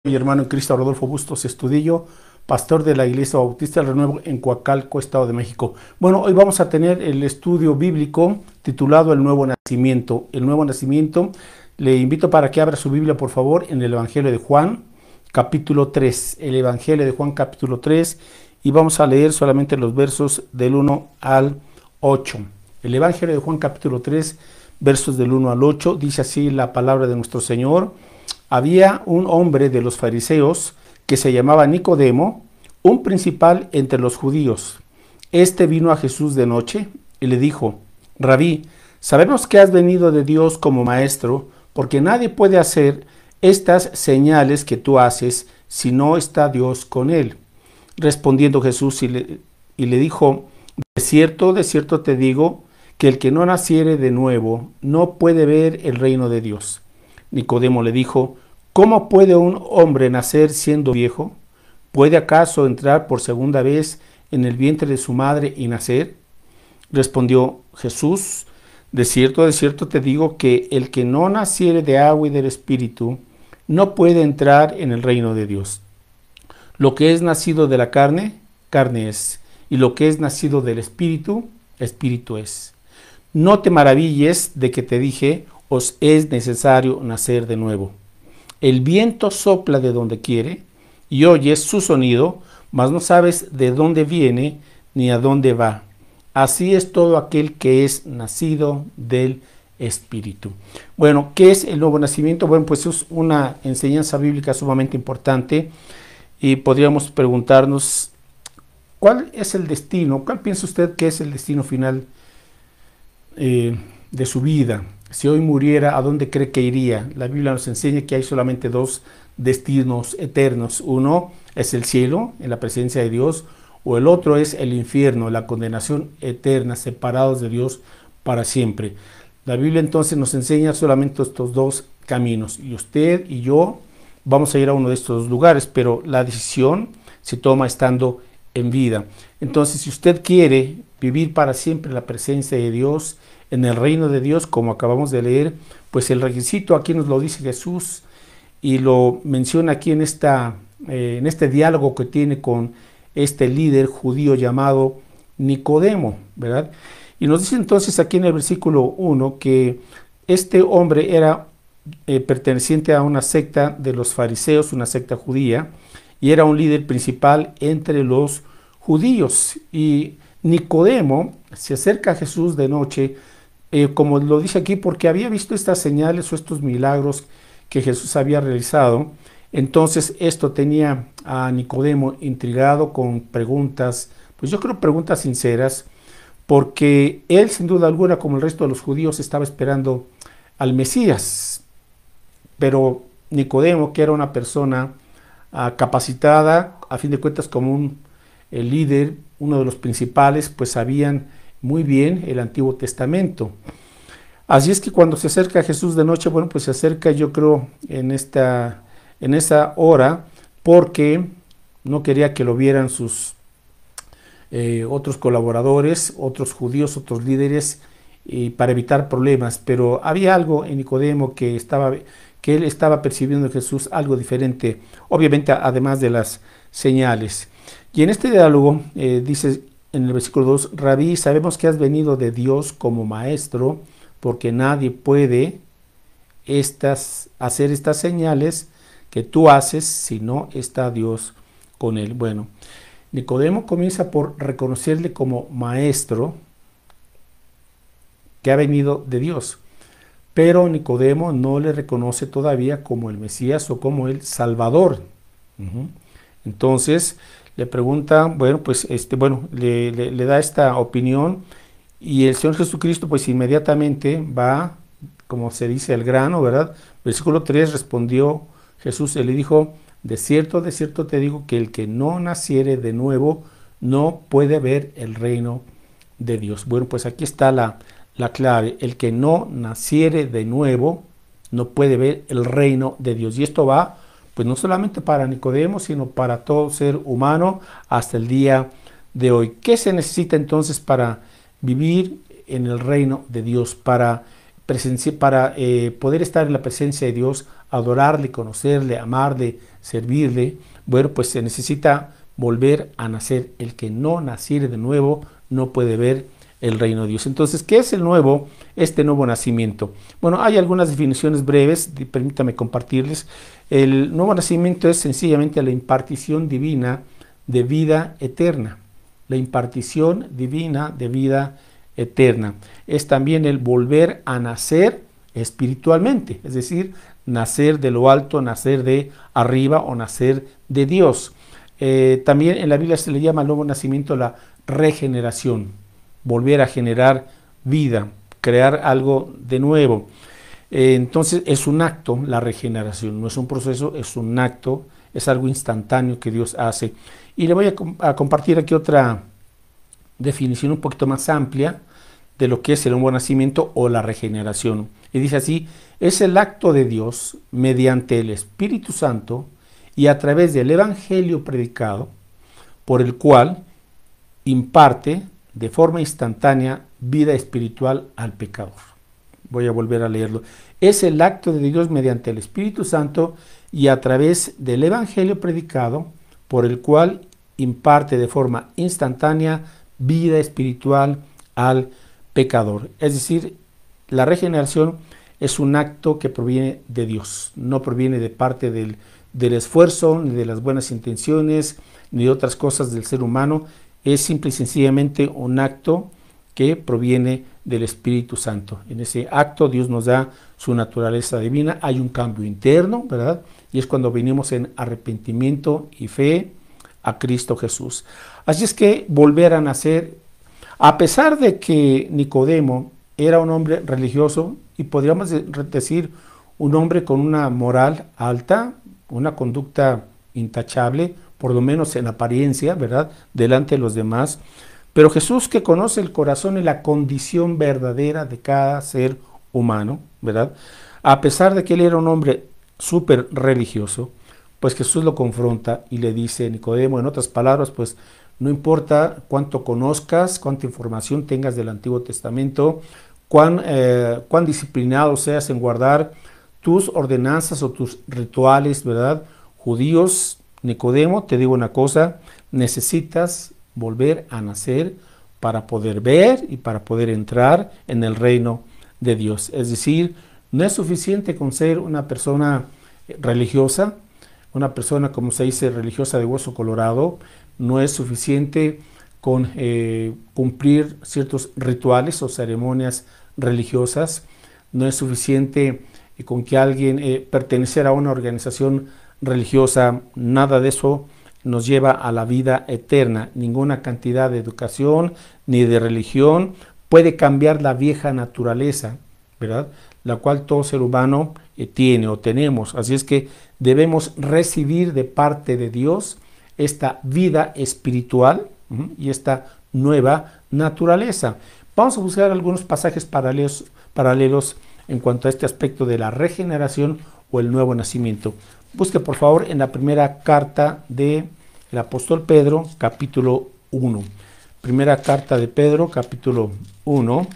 Mi hermano en Cristo Rodolfo Bustos Estudillo, pastor de la Iglesia Bautista del Renuevo en Coacalco, Estado de México. Bueno, hoy vamos a tener el estudio bíblico titulado El Nuevo Nacimiento. El Nuevo Nacimiento, le invito para que abra su Biblia, por favor, en el Evangelio de Juan, capítulo 3. El Evangelio de Juan, capítulo 3, y vamos a leer solamente los versos del 1 al 8. El Evangelio de Juan, capítulo 3, versos del 1 al 8, dice así la palabra de nuestro Señor. Había un hombre de los fariseos que se llamaba Nicodemo, un principal entre los judíos. Este vino a Jesús de noche y le dijo: Rabí, sabemos que has venido de Dios como maestro, porque nadie puede hacer estas señales que tú haces si no está Dios con él. Respondiendo Jesús y le dijo: de cierto te digo, que el que no naciere de nuevo no puede ver el reino de Dios. Nicodemo le dijo: ¿cómo puede un hombre nacer siendo viejo? ¿Puede acaso entrar por segunda vez en el vientre de su madre y nacer? Respondió Jesús: de cierto te digo que el que no naciere de agua y del Espíritu no puede entrar en el reino de Dios. Lo que es nacido de la carne, carne es, y lo que es nacido del Espíritu, Espíritu es. No te maravilles de que te dije: os es necesario nacer de nuevo. El viento sopla de donde quiere y oyes su sonido, mas no sabes de dónde viene ni a dónde va. Así es todo aquel que es nacido del Espíritu. Bueno, ¿qué es el nuevo nacimiento? Bueno, pues es una enseñanza bíblica sumamente importante y podríamos preguntarnos: ¿cuál es el destino? ¿Cuál piensa usted que es el destino final de su vida? Si hoy muriera, ¿a dónde cree que iría? La Biblia nos enseña que hay solamente dos destinos eternos. Uno es el cielo, en la presencia de Dios, o el otro es el infierno, la condenación eterna, separados de Dios para siempre. La Biblia entonces nos enseña solamente estos dos caminos, y usted y yo vamos a ir a uno de estos lugares, pero la decisión se toma estando en vida. Entonces, si usted quiere vivir para siempre en la presencia de Dios, en el reino de Dios, como acabamos de leer, pues el requisito aquí nos lo dice Jesús y lo menciona aquí en este diálogo que tiene con este líder judío llamado Nicodemo, ¿verdad? Y nos dice entonces aquí en el versículo 1 que este hombre era perteneciente a una secta de los fariseos, una secta judía, y era un líder principal entre los judíos. Y Nicodemo se acerca a Jesús de noche, como lo dice aquí, porque había visto estas señales o estos milagros que Jesús había realizado. Entonces esto tenía a Nicodemo intrigado con preguntas, pues yo creo preguntas sinceras, porque él sin duda alguna, como el resto de los judíos, estaba esperando al Mesías. Pero Nicodemo, que era una persona capacitada, a fin de cuentas como el líder, uno de los principales, pues sabían muy bien el Antiguo Testamento. Así es que cuando se acerca a Jesús de noche, bueno, pues se acerca, yo creo, en esa hora, porque no quería que lo vieran sus otros colaboradores, otros judíos, otros líderes, para evitar problemas. Pero había algo en Nicodemo que él estaba percibiendo en Jesús, algo diferente, obviamente, además de las señales. Y en este diálogo dice en el versículo 2: Rabí, sabemos que has venido de Dios como maestro, porque nadie puede hacer estas señales que tú haces si no está Dios con él. Bueno, Nicodemo comienza por reconocerle como maestro que ha venido de Dios, pero Nicodemo no le reconoce todavía como el Mesías o como el Salvador. Entonces le pregunta, bueno, pues le da esta opinión, y el Señor Jesucristo pues inmediatamente va, como se dice, al grano, ¿verdad? Versículo 3, respondió Jesús y le dijo: de cierto te digo que el que no naciere de nuevo no puede ver el reino de Dios. Bueno, pues aquí está la clave: el que no naciere de nuevo no puede ver el reino de Dios. Y esto va pues no solamente para Nicodemo, sino para todo ser humano hasta el día de hoy. ¿Qué se necesita entonces para vivir en el reino de Dios, para poder estar en la presencia de Dios adorarle, conocerle, amarle, servirle, bueno, pues se necesita volver a nacer. El que no naciere de nuevo no puede ver el reino de Dios. Entonces, ¿qué es este nuevo nacimiento? Bueno, hay algunas definiciones breves, permítame compartirles. El nuevo nacimiento es sencillamente la impartición divina de vida eterna. La impartición divina de vida eterna. Es también el volver a nacer espiritualmente, es decir, nacer de lo alto, nacer de arriba o nacer de Dios. También en la Biblia se le llama al nuevo nacimiento la regeneración, volver a generar vida, crear algo de nuevo. Entonces es un acto, la regeneración, no es un proceso, es un acto, es algo instantáneo que Dios hace. Y le voy a compartir aquí otra definición un poquito más amplia de lo que es el nuevo nacimiento o la regeneración. Y dice así: es el acto de Dios mediante el Espíritu Santo y a través del Evangelio predicado, por el cual imparte de forma instantánea vida espiritual al pecador. Voy a volver a leerlo. Es el acto de Dios mediante el Espíritu Santo y a través del Evangelio predicado, por el cual imparte de forma instantánea vida espiritual al pecador. Es decir, la regeneración es un acto que proviene de Dios, no proviene de parte del esfuerzo, ni de las buenas intenciones, ni de otras cosas del ser humano. Es simple y sencillamente un acto que proviene del Espíritu Santo. En ese acto Dios nos da su naturaleza divina, hay un cambio interno, ¿verdad? Y es cuando venimos en arrepentimiento y fe a Cristo Jesús. Así es que volver a nacer, a pesar de que Nicodemo era un hombre religioso y podríamos decir un hombre con una moral alta, una conducta intachable, por lo menos en apariencia, ¿verdad?, delante de los demás. Pero Jesús, que conoce el corazón y la condición verdadera de cada ser humano, ¿verdad?, a pesar de que él era un hombre súper religioso, pues Jesús lo confronta y le dice: Nicodemo, en otras palabras, pues no importa cuánto conozcas, cuánta información tengas del Antiguo Testamento, cuán disciplinado seas en guardar tus ordenanzas o tus rituales, ¿verdad?, judíos, Nicodemo, te digo una cosa: necesitas volver a nacer para poder ver y para poder entrar en el reino de Dios. Es decir, no es suficiente con ser una persona religiosa, una persona, como se dice, religiosa de hueso colorado. No es suficiente con cumplir ciertos rituales o ceremonias religiosas. No es suficiente con que alguien pertenecer a una organización religiosa. Nada de eso nos lleva a la vida eterna. Ninguna cantidad de educación ni de religión puede cambiar la vieja naturaleza, ¿verdad?, la cual todo ser humano tiene o tenemos. Así es que debemos recibir de parte de Dios esta vida espiritual y esta nueva naturaleza. Vamos a buscar algunos pasajes paralelos en cuanto a este aspecto de la regeneración o el nuevo nacimiento. Busque por favor en la primera carta del apóstol Pedro, capítulo 1. Primera carta de Pedro, capítulo 1,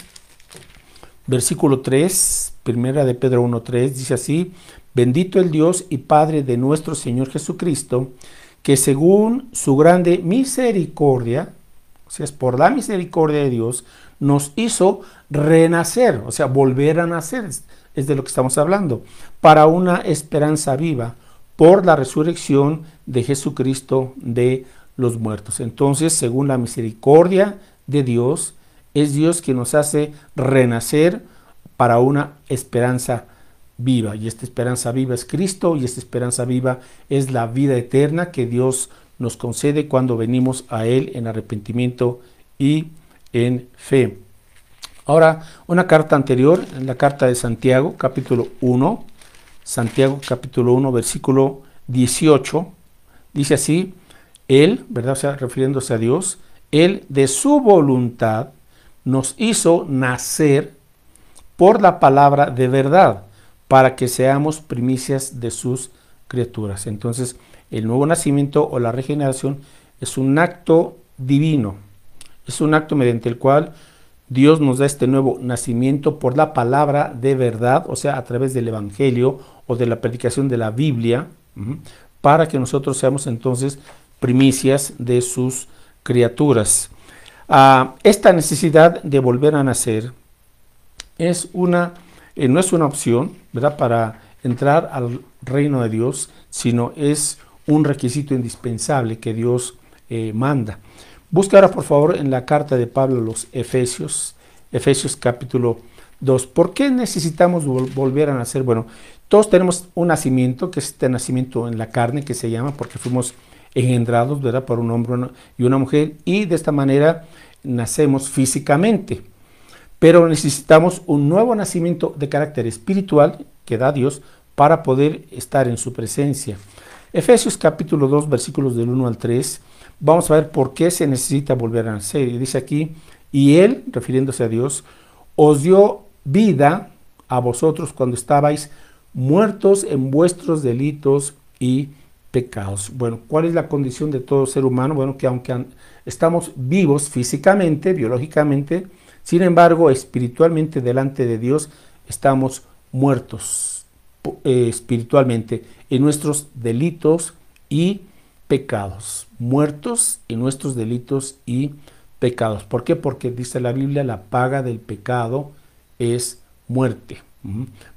versículo 3, primera de Pedro 1:3, dice así: bendito el Dios y Padre de nuestro Señor Jesucristo, que según su grande misericordia, o sea, es por la misericordia de Dios, nos hizo renacer, o sea, volver a nacer, es de lo que estamos hablando, para una esperanza viva, por la resurrección de Jesucristo de los muertos. Entonces, según la misericordia de Dios, es Dios quien nos hace renacer para una esperanza viva. Y esta esperanza viva es Cristo, y esta esperanza viva es la vida eterna que Dios nos concede cuando venimos a Él en arrepentimiento y en fe. Ahora, una carta anterior, en la carta de Santiago, capítulo 1, Santiago capítulo 1, versículo 18, dice así: Él, ¿verdad?, o sea, refiriéndose a Dios, Él de su voluntad nos hizo nacer por la palabra de verdad, para que seamos primicias de sus criaturas. Entonces, el nuevo nacimiento o la regeneración es un acto divino, es un acto mediante el cual Dios nos da este nuevo nacimiento por la palabra de verdad, o sea, a través del Evangelio o de la predicación de la Biblia, para que nosotros seamos entonces primicias de sus criaturas. Esta necesidad de volver a nacer es no es una opción, ¿verdad?, para entrar al reino de Dios, sino es un requisito indispensable que Dios manda. Busca ahora, por favor, en la carta de Pablo a los Efesios, Efesios capítulo 2. ¿Por qué necesitamos volver a nacer? Bueno, todos tenemos un nacimiento, que es este nacimiento en la carne, que se llama, porque fuimos engendrados, ¿verdad?, por un hombre y una mujer, y de esta manera nacemos físicamente. Pero necesitamos un nuevo nacimiento de carácter espiritual que da Dios para poder estar en su presencia. Efesios capítulo 2, versículos del 1 al 3, vamos a ver por qué se necesita volver a nacer. Y dice aquí, y Él, refiriéndose a Dios, os dio vida a vosotros cuando estabais muertos en vuestros delitos y pecados. Bueno, ¿cuál es la condición de todo ser humano? Bueno, que aunque estamos vivos físicamente, biológicamente, sin embargo, espiritualmente delante de Dios estamos muertos espiritualmente en nuestros delitos y pecados. Muertos en nuestros delitos y pecados. ¿Por qué? Porque dice la Biblia, la paga del pecado es muerte.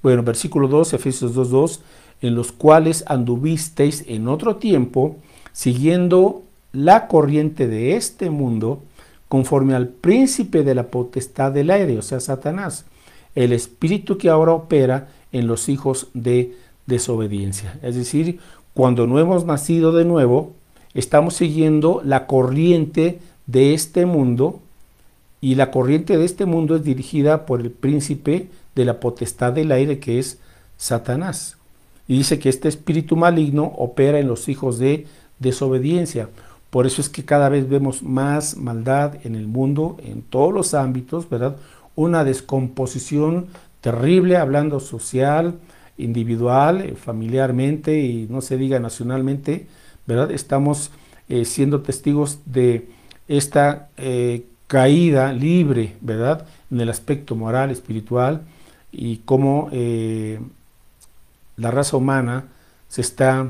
Bueno, versículo 2, Efesios 2:2, en los cuales anduvisteis en otro tiempo, siguiendo la corriente de este mundo, conforme al príncipe de la potestad del aire, o sea, Satanás, el espíritu que ahora opera en los hijos de desobediencia. Es decir, cuando no hemos nacido de nuevo, estamos siguiendo la corriente de este mundo, y la corriente de este mundo es dirigida por el príncipe de la potestad del aire, que es Satanás. Y dice que este espíritu maligno opera en los hijos de desobediencia. Por eso es que cada vez vemos más maldad en el mundo, en todos los ámbitos, ¿verdad? Una descomposición terrible, hablando social, individual, familiarmente y no se diga nacionalmente, ¿verdad? Estamos siendo testigos de esta caída libre, ¿verdad?, en el aspecto moral, espiritual, y cómo la raza humana se está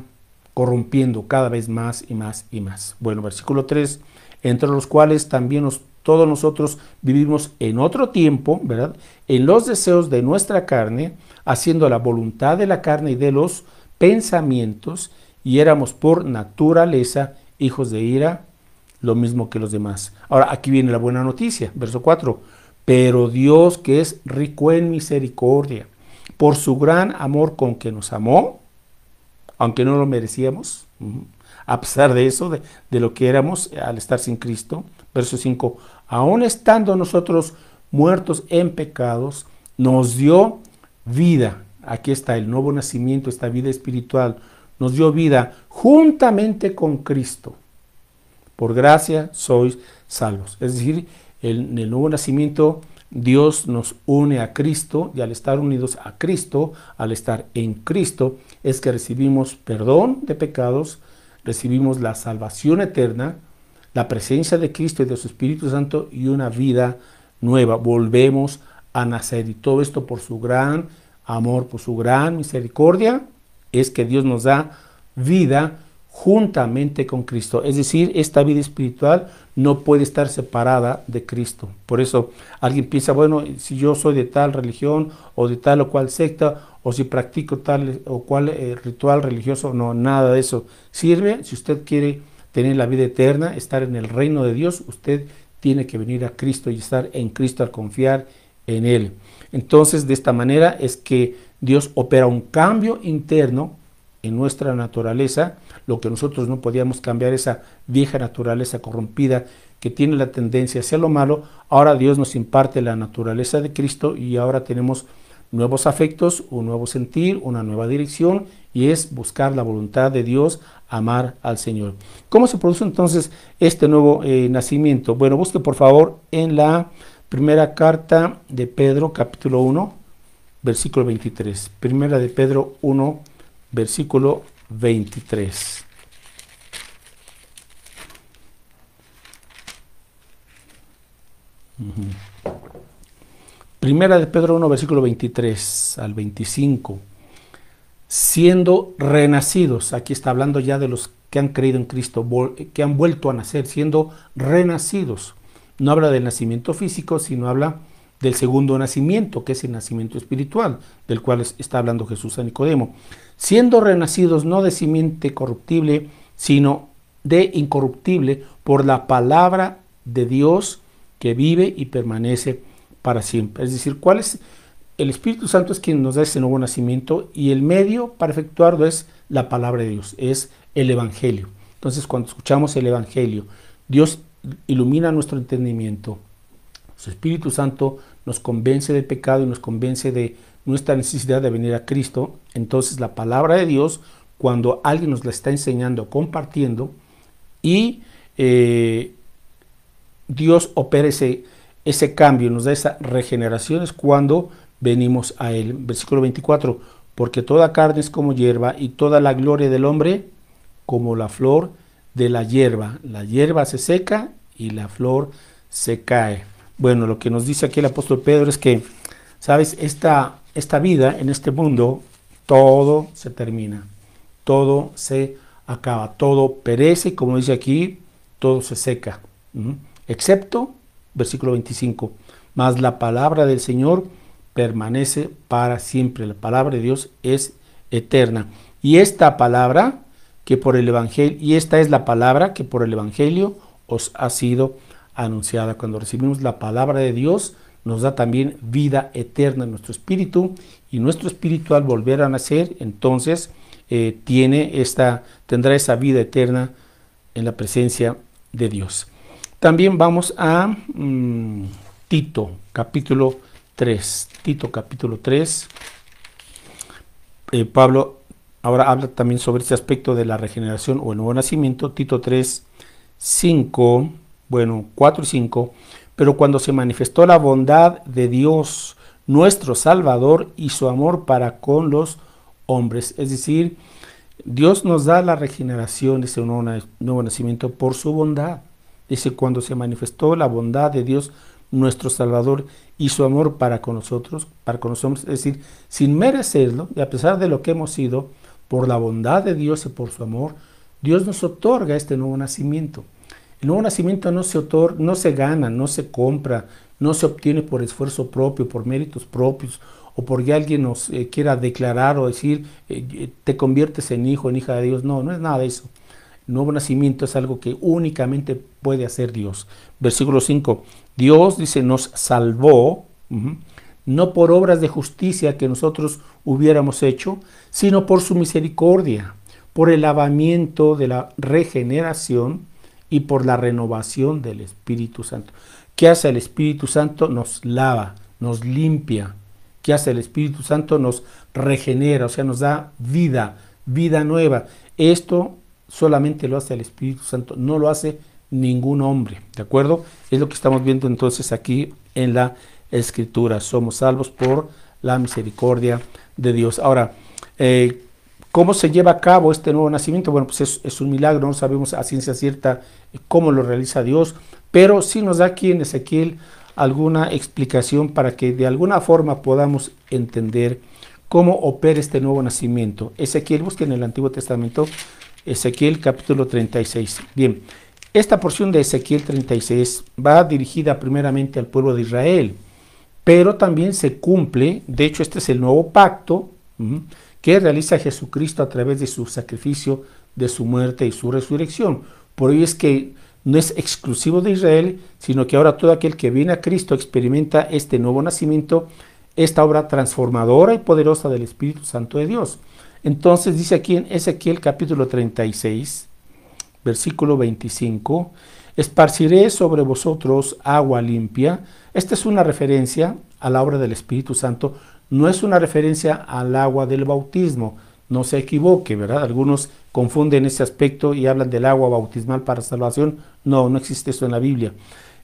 corrompiendo cada vez más y más y más. Bueno, versículo 3, entre los cuales también todos nosotros vivimos en otro tiempo, ¿verdad?, en los deseos de nuestra carne, haciendo la voluntad de la carne y de los pensamientos, y éramos por naturaleza hijos de ira, lo mismo que los demás. Ahora, aquí viene la buena noticia, verso 4, pero Dios, que es rico en misericordia, por su gran amor con que nos amó, aunque no lo merecíamos, a pesar de eso, de lo que éramos al estar sin Cristo. Verso 5, aun estando nosotros muertos en pecados, nos dio vida. Aquí está el nuevo nacimiento, esta vida espiritual. Nos dio vida juntamente con Cristo. Por gracia sois salvos. Es decir, en el nuevo nacimiento Dios nos une a Cristo, y al estar unidos a Cristo, al estar en Cristo, es que recibimos perdón de pecados, recibimos la salvación eterna, la presencia de Cristo y de su Espíritu Santo y una vida nueva. Volvemos a nacer, y todo esto por su gran amor, por su gran misericordia, es que Dios nos da vida juntamente con Cristo. Es decir, esta vida espiritual no puede estar separada de Cristo. Por eso alguien piensa, bueno, si yo soy de tal religión o de tal o cual secta, o si practico tal o cual ritual religioso, no, nada de eso sirve. Si usted quiere tener la vida eterna, estar en el reino de Dios, usted tiene que venir a Cristo y estar en Cristo al confiar en Él. Entonces, de esta manera es que Dios opera un cambio interno en nuestra naturaleza. Lo que nosotros no podíamos cambiar, esa vieja naturaleza corrompida que tiene la tendencia hacia lo malo, ahora Dios nos imparte la naturaleza de Cristo, y ahora tenemos nuevos afectos, un nuevo sentir, una nueva dirección, y es buscar la voluntad de Dios, amar al Señor. ¿Cómo se produce entonces este nuevo nacimiento? Bueno, busque por favor en la primera carta de Pedro, capítulo 1, versículo 23. Primera de Pedro 1, versículo 23. Primera de Pedro 1, versículo 23 al 25. siendo renacidos. Aquí está hablando ya de los que han creído en Cristo, que han vuelto a nacer, siendo renacidos. No habla del nacimiento físico, sino habla del segundo nacimiento, que es el nacimiento espiritual, del cual está hablando Jesús a Nicodemo. Siendo renacidos no de simiente corruptible, sino de incorruptible, por la palabra de Dios que vive y permanece para siempre. Es decir, ¿cuál es? El Espíritu Santo es quien nos da ese nuevo nacimiento, y el medio para efectuarlo es la palabra de Dios, es el Evangelio. Entonces, cuando escuchamos el Evangelio, Dios ilumina nuestro entendimiento. Su Espíritu Santo nos convence del pecado y nos convence de nuestra necesidad de venir a Cristo. Entonces, la palabra de Dios, cuando alguien nos la está enseñando, compartiendo, y Dios opera ese cambio, nos da esa regeneración, es cuando venimos a Él. Versículo 24, porque toda carne es como hierba, y toda la gloria del hombre como la flor de la hierba. La hierba se seca y la flor se cae. Bueno, lo que nos dice aquí el apóstol Pedro es que, ¿sabes? Esta vida en este mundo, todo se termina, todo se acaba, todo perece, como dice aquí, todo se seca, excepto, versículo 25, mas la palabra del Señor permanece para siempre. La palabra de Dios es eterna. Y esta palabra que por el Evangelio, y esta es la palabra que por el Evangelio os ha sido anunciada. Cuando recibimos la palabra de Dios, nos da también vida eterna en nuestro espíritu, y nuestro espíritu, al volver a nacer, entonces tendrá esa vida eterna en la presencia de Dios. También vamos a Tito, capítulo 3. Tito, capítulo 3. Pablo ahora habla también sobre este aspecto de la regeneración o el nuevo nacimiento. Tito 3, 5, 4 y 5. Pero cuando se manifestó la bondad de Dios, nuestro Salvador, y su amor para con los hombres. Es decir, Dios nos da la regeneración, ese nuevo nacimiento, por su bondad. Dice, cuando se manifestó la bondad de Dios, nuestro Salvador, y su amor para con nosotros, para con los hombres, es decir, sin merecerlo, y a pesar de lo que hemos sido, por la bondad de Dios y por su amor, Dios nos otorga este nuevo nacimiento. El nuevo nacimiento no se gana, no se compra, no se obtiene por esfuerzo propio, por méritos propios, o porque alguien nos quiera declarar o decir, te conviertes en hijo, en hija de Dios. No, no es nada de eso. El nuevo nacimiento es algo que únicamente puede hacer Dios. Versículo 5, Dios, dice, nos salvó, no por obras de justicia que nosotros hubiéramos hecho, sino por su misericordia, por el lavamiento de la regeneración y por la renovación del Espíritu Santo. ¿Qué hace el Espíritu Santo? Nos lava, nos limpia. ¿Qué hace el Espíritu Santo? Nos regenera, o sea, nos da vida, vida nueva. Esto solamente lo hace el Espíritu Santo, no lo hace ningún hombre, ¿de acuerdo? Es lo que estamos viendo entonces aquí en la Escritura. Somos salvos por la misericordia de Dios. Ahora, ¿cómo se lleva a cabo este nuevo nacimiento? Bueno, pues es un milagro, no sabemos a ciencia cierta cómo lo realiza Dios, pero sí nos da aquí en Ezequiel alguna explicación para que de alguna forma podamos entender cómo opera este nuevo nacimiento. Ezequiel, busquen en el Antiguo Testamento, Ezequiel capítulo 36. Bien, esta porción de Ezequiel 36 va dirigida primeramente al pueblo de Israel, pero también se cumple, de hecho este es el nuevo pacto que realiza Jesucristo a través de su sacrificio, de su muerte y su resurrección. Por ello es que no es exclusivo de Israel, sino que ahora todo aquel que viene a Cristo experimenta este nuevo nacimiento, esta obra transformadora y poderosa del Espíritu Santo de Dios. Entonces dice aquí en Ezequiel capítulo 36, versículo 25, esparciré sobre vosotros agua limpia. Esta es una referencia a la obra del Espíritu Santo, no es una referencia al agua del bautismo. No se equivoque, ¿verdad? Algunos confunden ese aspecto y hablan del agua bautismal para salvación. No, no existe eso en la Biblia.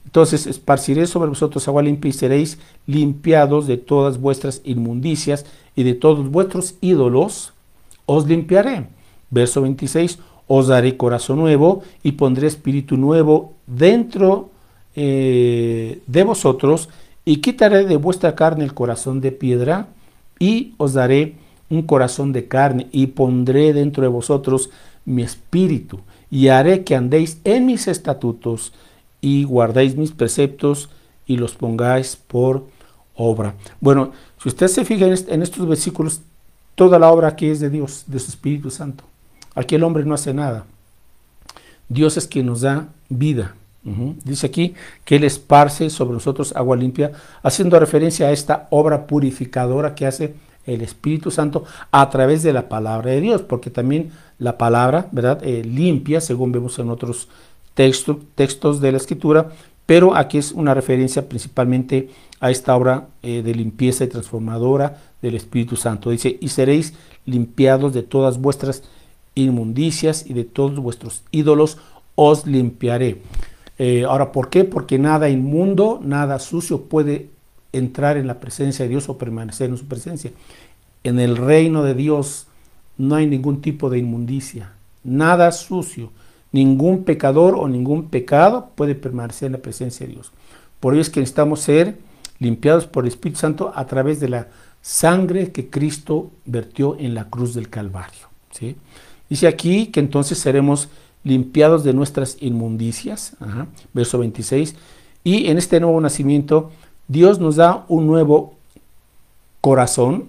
Entonces, esparciré sobre vosotros agua limpia y seréis limpiados de todas vuestras inmundicias y de todos vuestros ídolos os limpiaré. Verso 26, os daré corazón nuevo y pondré espíritu nuevo dentro de vosotros y quitaré de vuestra carne el corazón de piedra y os daré un corazón de carne y pondré dentro de vosotros mi espíritu y haré que andéis en mis estatutos y guardéis mis preceptos y los pongáis por obra. Bueno, si usted se fija en estos versículos, toda la obra aquí es de Dios, de su Espíritu Santo. Aquí el hombre no hace nada. Dios es quien nos da vida. Dice aquí que Él esparce sobre nosotros agua limpia, haciendo referencia a esta obra purificadora que hace el Espíritu Santo a través de la palabra de Dios, porque también la palabra, ¿verdad? Limpia, según vemos en otros textos de la Escritura, pero aquí es una referencia principalmente a esta obra de limpieza y transformadora del Espíritu Santo. Dice, y seréis limpiados de todas vuestras inmundicias y de todos vuestros ídolos os limpiaré. Ahora, ¿por qué? Porque nada inmundo, nada sucio puede entrar en la presencia de Dios o permanecer en su presencia. En el reino de Dios no hay ningún tipo de inmundicia, nada sucio, ningún pecador o ningún pecado puede permanecer en la presencia de Dios. Por ello es que necesitamos ser limpiados por el Espíritu Santo a través de la sangre que Cristo vertió en la cruz del Calvario, ¿sí? Dice aquí que entonces seremos limpiados de nuestras inmundicias, verso 26, y en este nuevo nacimiento Dios nos da un nuevo corazón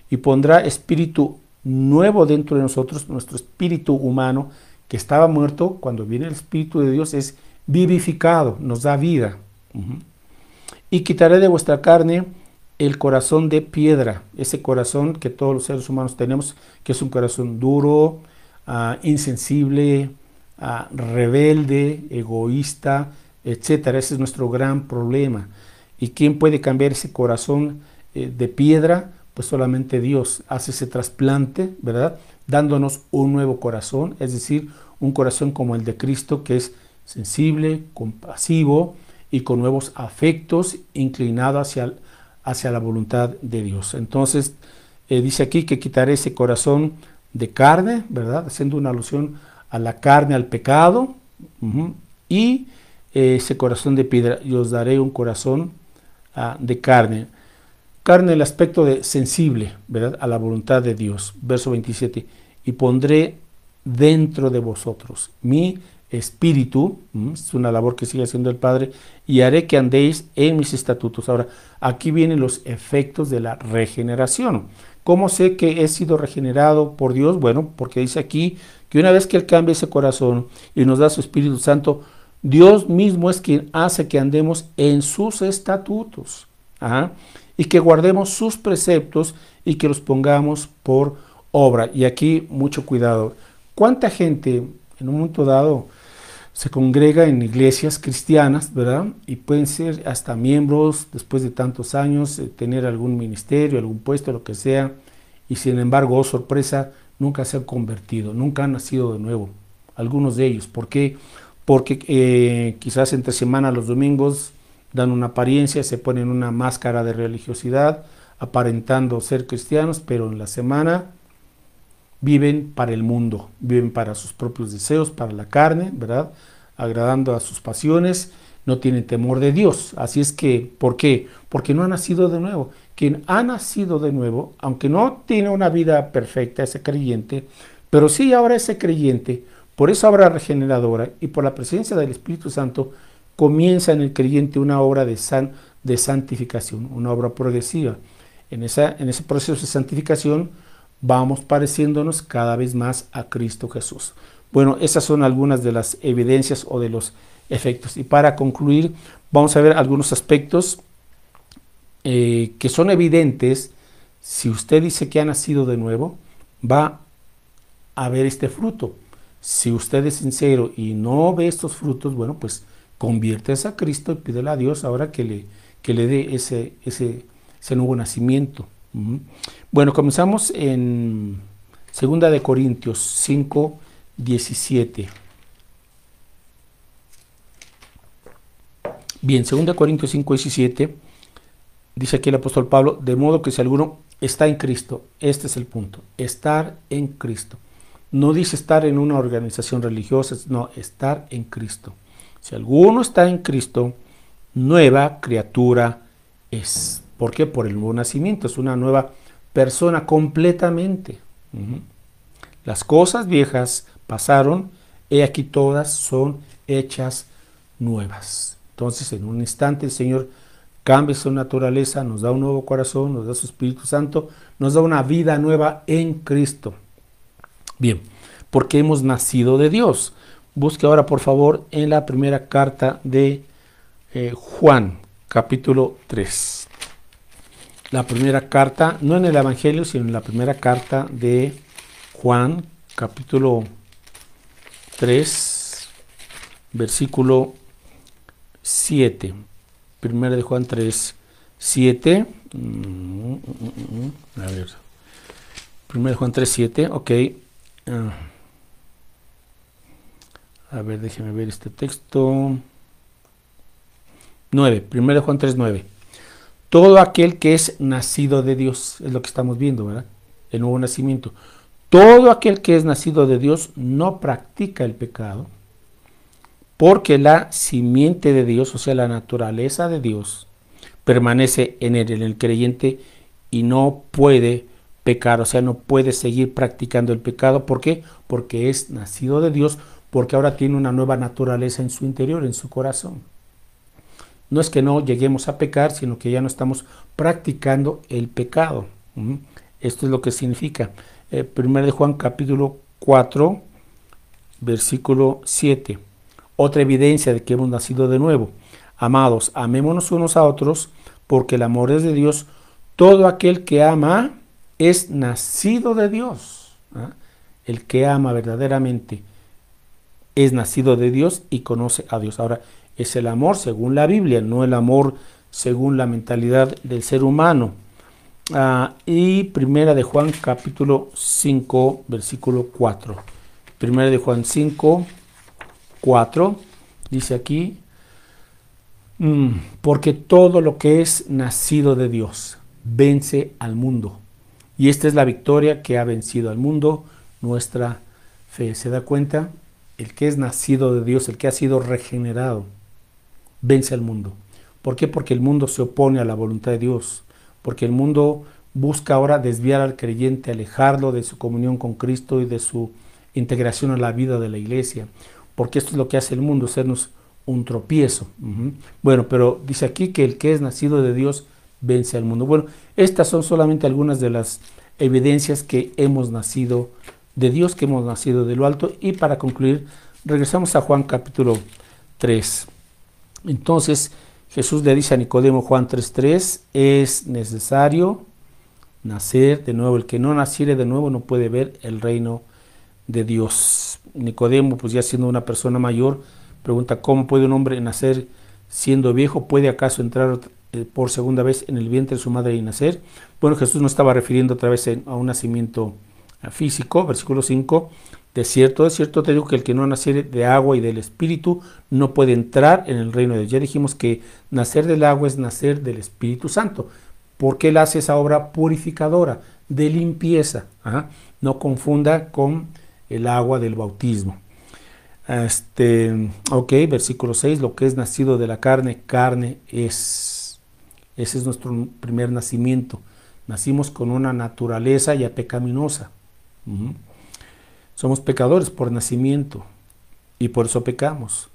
y pondrá espíritu nuevo dentro de nosotros, nuestro espíritu humano que estaba muerto. Cuando viene el Espíritu de Dios es vivificado, nos da vida. Y quitaré de vuestra carne el corazón de piedra, ese corazón que todos los seres humanos tenemos, que es un corazón duro, insensible, rebelde, egoísta, etcétera. Ese es nuestro gran problema. ¿Y quién puede cambiar ese corazón de piedra? Pues solamente Dios hace ese trasplante, ¿verdad? Dándonos un nuevo corazón, es decir, un corazón como el de Cristo, que es sensible, compasivo y con nuevos afectos, inclinado hacia la voluntad de Dios. Entonces, dice aquí que quitaré ese corazón de carne, ¿verdad? Haciendo una alusión a la carne, al pecado, y ese corazón de piedra, y os daré un corazón de carne. Carne, el aspecto de sensible, ¿verdad? A la voluntad de Dios. Verso 27, y pondré dentro de vosotros mi espíritu, es una labor que sigue haciendo el Padre, y haré que andéis en mis estatutos. Ahora, aquí vienen los efectos de la regeneración. ¿Cómo sé que he sido regenerado por Dios? Bueno, porque dice aquí que una vez que Él cambia ese corazón y nos da su Espíritu Santo, Dios mismo es quien hace que andemos en sus estatutos, y que guardemos sus preceptos y que los pongamos por obra. Y aquí mucho cuidado. ¿Cuánta gente en un momento dado se congrega en iglesias cristianas, ¿verdad? Y pueden ser hasta miembros después de tantos años, tener algún ministerio, algún puesto, lo que sea, y sin embargo, oh sorpresa, nunca se han convertido, nunca han nacido de nuevo. Algunos de ellos. ¿Por qué? Porque quizás entre semana, los domingos, dan una apariencia, se ponen una máscara de religiosidad, aparentando ser cristianos, pero en la semana viven para el mundo, viven para sus propios deseos, para la carne, ¿verdad? Agradando a sus pasiones, no tienen temor de Dios. Así es que, ¿por qué? Porque no ha nacido de nuevo. Quien ha nacido de nuevo, aunque no tiene una vida perfecta, ese creyente, pero sí ahora ese creyente, por esa obra regeneradora y por la presencia del Espíritu Santo, comienza en el creyente una obra de santificación, una obra progresiva. En ese proceso de santificación vamos pareciéndonos cada vez más a Cristo Jesús. Bueno, esas son algunas de las evidencias o de los efectos. Y para concluir, vamos a ver algunos aspectos que son evidentes. Si usted dice que ha nacido de nuevo, va a ver este fruto. Si usted es sincero y no ve estos frutos, bueno, pues conviértese a Cristo y pídele a Dios ahora que le dé ese nuevo nacimiento. Bueno, comenzamos en 2 de Corintios 5, 17. Bien, 2 Corintios 5, 17, dice aquí el apóstol Pablo, de modo que si alguno está en Cristo, este es el punto, estar en Cristo. No dice estar en una organización religiosa, no, estar en Cristo. Si alguno está en Cristo, nueva criatura es. ¿Por qué? Por el nuevo nacimiento, es una nueva persona completamente. Las cosas viejas pasaron, he aquí todas son hechas nuevas. Entonces, en un instante el Señor cambia su naturaleza, nos da un nuevo corazón, nos da su Espíritu Santo, nos da una vida nueva en Cristo. Bien, porque hemos nacido de Dios. Busque ahora, por favor, en la primera carta de Juan, capítulo 3. La primera carta, no en el Evangelio, sino en la primera carta de Juan, capítulo 3, versículo 7. Primera de Juan 3, 7. A ver. Primera de Juan 3, 7, ok. A ver, déjeme ver este texto. 9, primera de Juan 3, 9. Todo aquel que es nacido de Dios, es lo que estamos viendo, ¿verdad? El nuevo nacimiento. Todo aquel que es nacido de Dios no practica el pecado, porque la simiente de Dios, o sea, la naturaleza de Dios, permanece en él, en el creyente, y no puede pecar, o sea, no puede seguir practicando el pecado. ¿Por qué? Porque es nacido de Dios, porque ahora tiene una nueva naturaleza en su interior, en su corazón. No es que no lleguemos a pecar, sino que ya no estamos practicando el pecado. Esto es lo que significa. 1 de Juan capítulo 4, versículo 7. Otra evidencia de que hemos nacido de nuevo. Amados, amémonos unos a otros, porque el amor es de Dios. Todo aquel que ama es nacido de Dios. El que ama verdaderamente es nacido de Dios y conoce a Dios. Ahora, es el amor según la Biblia, no el amor según la mentalidad del ser humano. Y primera de Juan capítulo 5, versículo 4. Primera de Juan 5, 4, dice aquí, porque todo lo que es nacido de Dios vence al mundo. Y esta es la victoria que ha vencido al mundo, nuestra fe. ¿Se da cuenta? El que es nacido de Dios, el que ha sido regenerado, vence al mundo. ¿Por qué? Porque el mundo se opone a la voluntad de Dios. Porque el mundo busca ahora desviar al creyente, alejarlo de su comunión con Cristo y de su integración a la vida de la iglesia. Porque esto es lo que hace el mundo, hacernos un tropiezo. Bueno, pero dice aquí que el que es nacido de Dios vence al mundo. Bueno, estas son solamente algunas de las evidencias que hemos nacido de Dios, que hemos nacido de lo alto. Y para concluir, regresamos a Juan capítulo 3. Entonces Jesús le dice a Nicodemo, Juan 3:3, es necesario nacer de nuevo. El que no naciere de nuevo no puede ver el reino de Dios. Nicodemo, pues ya siendo una persona mayor, pregunta, ¿cómo puede un hombre nacer siendo viejo? ¿Puede acaso entrar por segunda vez en el vientre de su madre y nacer? Bueno, Jesús no estaba refiriendo otra vez a un nacimiento físico. Versículo 5, de cierto te digo que el que no naciere de agua y del Espíritu no puede entrar en el reino de Dios. Ya dijimos que nacer del agua es nacer del Espíritu Santo, porque Él hace esa obra purificadora, de limpieza. No confunda con el agua del bautismo. Ok, versículo 6, lo que es nacido de la carne, carne es. Ese es nuestro primer nacimiento. Nacimos con una naturaleza ya pecaminosa. Somos pecadores por nacimiento y por eso pecamos.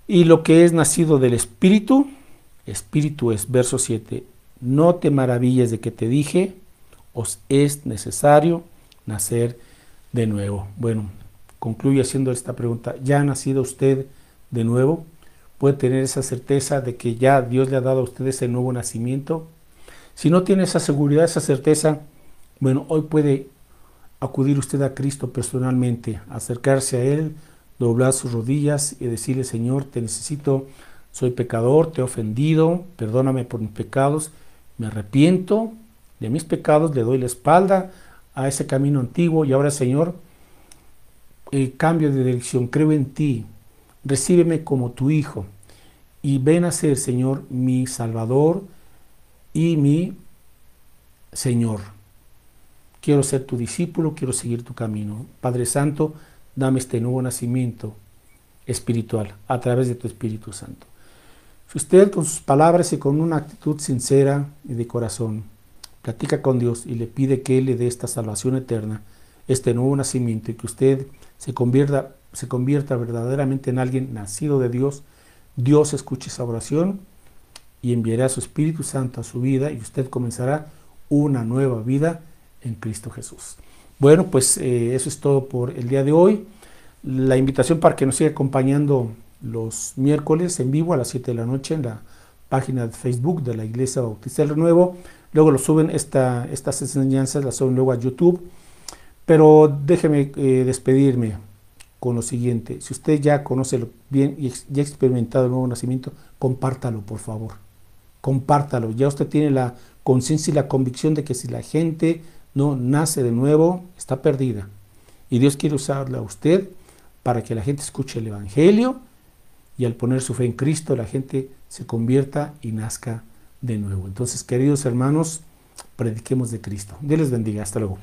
Y lo que es nacido del Espíritu, Espíritu es, verso 7, no te maravilles de que te dije, os es necesario nacer de nuevo. Bueno, concluye haciendo esta pregunta, ¿ya ha nacido usted de nuevo? ¿Puede tener esa certeza de que ya Dios le ha dado a usted ese nuevo nacimiento? Si no tiene esa seguridad, esa certeza, bueno, hoy puede acudir usted a Cristo personalmente, acercarse a Él, doblar sus rodillas y decirle, Señor, te necesito, soy pecador, te he ofendido, perdóname por mis pecados, me arrepiento de mis pecados, le doy la espalda a ese camino antiguo y ahora, Señor, cambio de dirección, creo en ti, recíbeme como tu Hijo y ven a ser, Señor, mi Salvador y mi Señor. Quiero ser tu discípulo, quiero seguir tu camino. Padre Santo, dame este nuevo nacimiento espiritual a través de tu Espíritu Santo. Si usted con sus palabras y con una actitud sincera y de corazón platica con Dios y le pide que Él le dé esta salvación eterna, este nuevo nacimiento, y que usted se convierta verdaderamente en alguien nacido de Dios, Dios escuche esa oración y enviará a su Espíritu Santo a su vida y usted comenzará una nueva vida en Cristo Jesús. Bueno, pues eso es todo por el día de hoy. La invitación para que nos siga acompañando los miércoles en vivo a las 7 de la noche en la página de Facebook de la Iglesia Bautista del Renuevo. Luego lo suben, estas enseñanzas las suben luego a YouTube. Pero déjeme despedirme con lo siguiente. Si usted ya conoce bien y ya ha experimentado el nuevo nacimiento, compártalo, por favor. Compártalo. Ya usted tiene la conciencia y la convicción de que si la gente no nace de nuevo, está perdida. Y Dios quiere usarla a usted para que la gente escuche el Evangelio y al poner su fe en Cristo, la gente se convierta y nazca de nuevo. Entonces, queridos hermanos, prediquemos de Cristo. Dios les bendiga. Hasta luego.